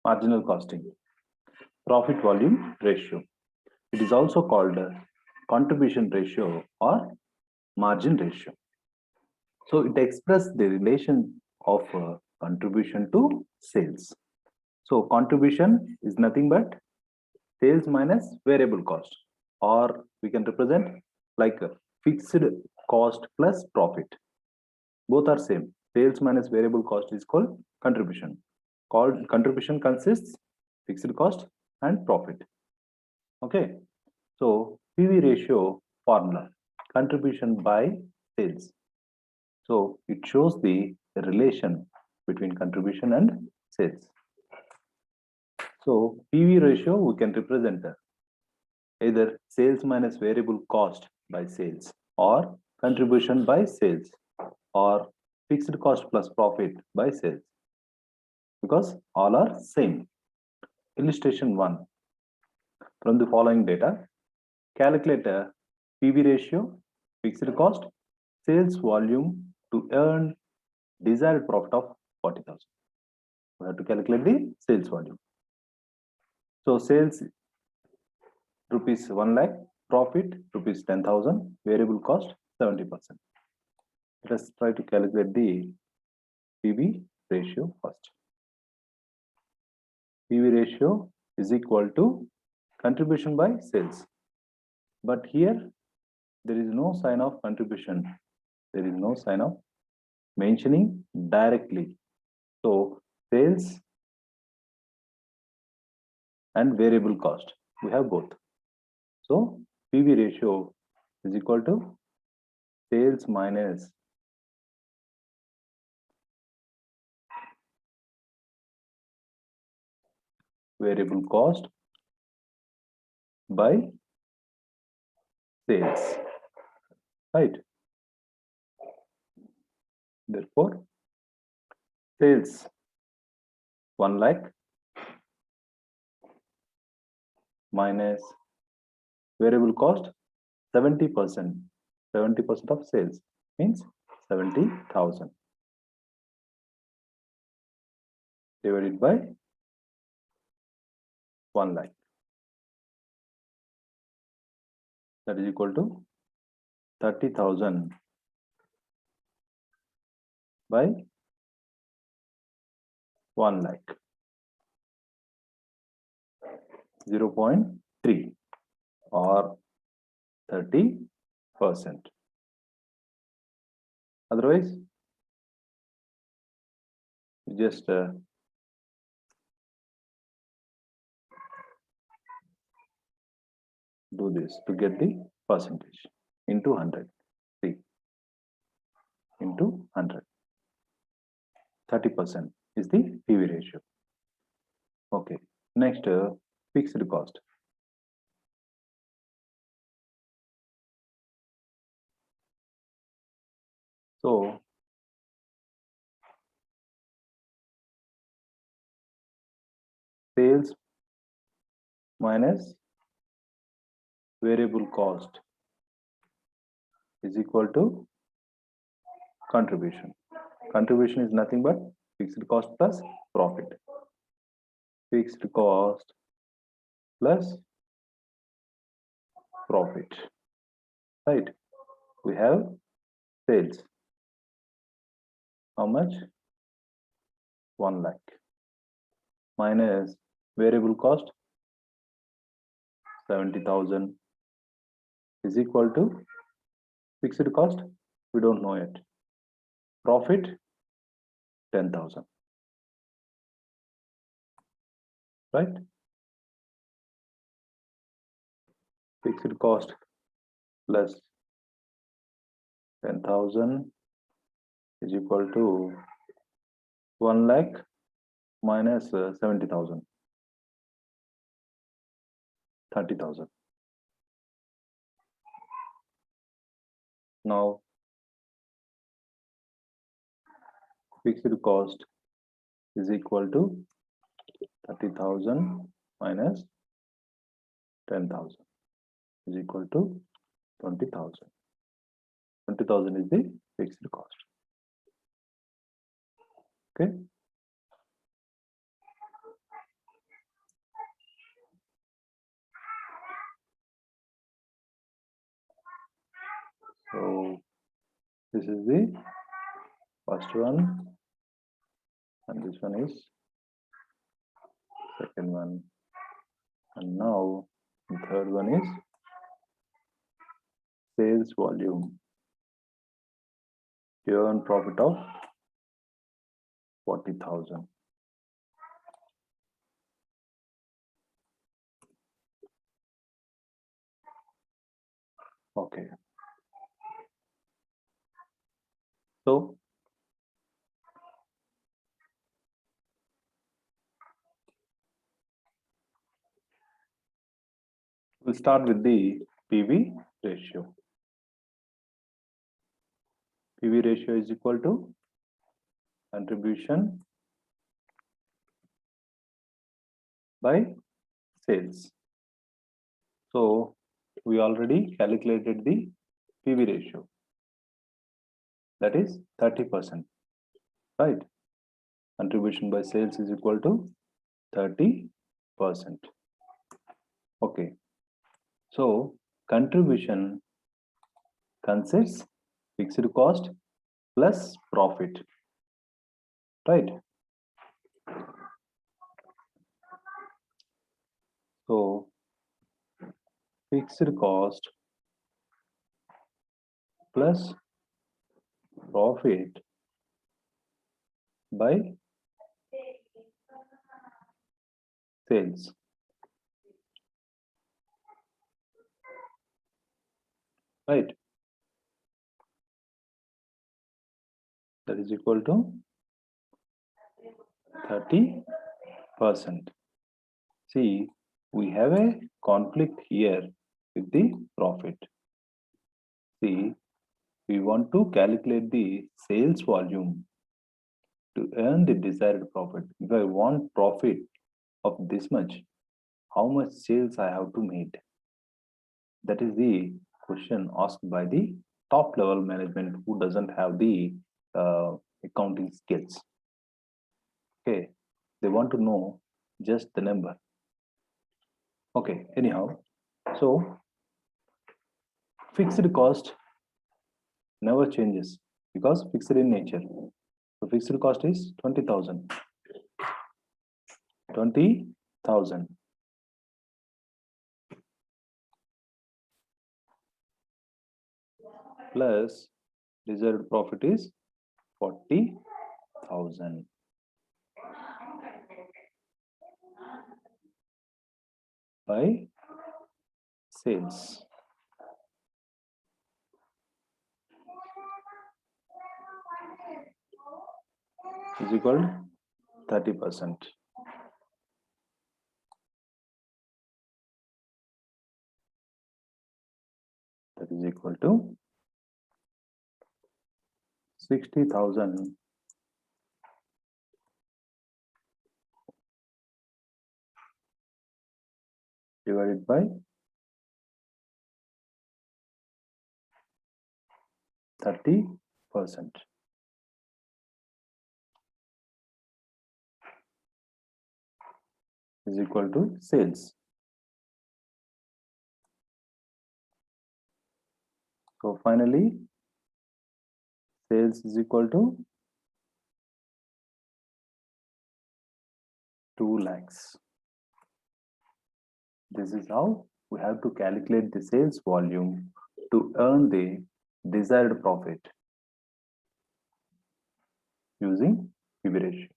marginal costing, profit volume ratio. It is also called contribution ratio or margin ratio. So it expresses the relation of contribution to sales. So contribution is nothing but sales minus variable cost, or we can represent like a fixed cost plus profit. Both are same. Sales minus variable cost is called contribution. Called contribution consists fixed cost and profit. Okay. So PV ratio formula, contribution by sales. So it shows the relation between contribution and sales. So PV ratio we can represent either sales minus variable cost by sales, or contribution by sales, or fixed cost plus profit by sales, because all are same. Illustration 1. From the following data, calculate a PV ratio, fixed cost, sales volume to earn desired profit of 40,000. We have to calculate the sales volume. So sales rupees 1 lakh, profit rupees 10,000, variable cost 70%. Let us try to calculate the PV ratio first. PV ratio is equal to contribution by sales. But here there is no sign of contribution. There is no sign of mentioning directly. So sales and variable cost, we have both. So PV ratio is equal to sales minus variable cost by sales, right? Therefore, sales 1 lakh minus variable cost 70%. 70% of sales means 70,000 divided by 1 lakh. That is equal to 30,000 by 1 lakh, 0.3 or 30%. Otherwise, you just do this to get the percentage into 100. 3 into 100. 30% is the PV ratio. Okay. Next, fixed cost. So sales minus variable cost is equal to contribution. Contribution is nothing but fixed cost plus profit. Fixed cost plus profit, right? We have sales. How much? 1 lakh minus variable cost 70,000 is equal to fixed cost, we don't know yet. Profit 10,000, right? Fixed cost plus 10,000 is equal to 1 lakh minus 70,000, 30,000. Now fixed cost is equal to 30,000 minus 10,000 is equal to 20,000. 20,000 is the fixed cost. Okay. So this is the first one, and this one is second one, and now the third one is sales volume. You earn profit of 40,000. Okay. So we'll start with the PV ratio. PV ratio is equal to contribution by sales. So we already calculated the PV ratio. That is 30%, right? Contribution by sales is equal to 30%. Okay. So contribution consists fixed cost plus profit, right? So fixed cost plus profit by sales, right? That is equal to 30%. See, we have a conflict here with the profit. See, we want to calculate the sales volume to earn the desired profit. If I want profit of this much, how much sales I have to make? That is the question asked by the top level management who doesn't have the accounting skills. Okay, they want to know just the number. Okay, anyhow, so fixed cost never changes because fixed in nature. So fixed cost is 20,000. 20,000 plus desired profit is 40,000 by sales. Is equal to 30%. That is equal to 60,000 divided by 30% is equal to sales. So finally, sales is equal to 2 lakhs. This is how we have to calculate the sales volume to earn the desired profit using PV ratio.